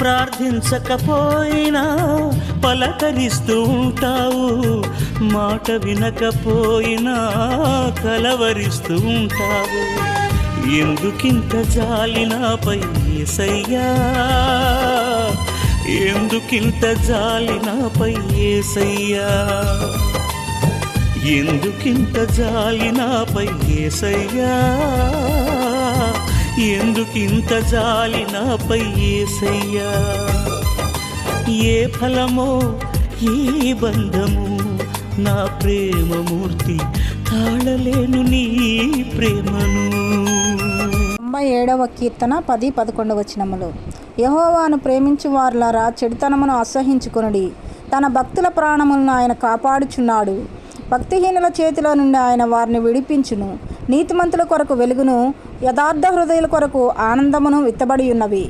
ప్రార్థించకపోయినా పలకరిస్తూ ఉంటావు, మాట వినకపోయినా కలవరిస్తూ ఉంటావు. ఎందుకింత జాలి నాపై యేసయ్యా, ఎందుకింత జాలి నాపై యేసయ్యా, ఎందుకింత జాలి నాపై యేసయ్యా, ఎందుకింత జాలి నాపై యేసయ్యా. ఏ ఫలమో ఈ బంధము, నా ప్రేమమూర్తి తాళలేను నీ ప్రేమను. 97వ కీర్తన 10-11 వచనములు. యెహోవాను ప్రేమించు వారులారా, చెడుతనమును అసహించుకొనుడి. తన భక్తుల ప్రాణములను ఆయన కాపాడుచున్నాడు. భక్తిహీనుల చేతిలో నుండి ఆయన వారిని విడిపించును. నీతిమంతుల కొరకు వెలుగును, యథార్థ హృదయుల కొరకు ఆనందమును విత్తబడి ఉన్నవి.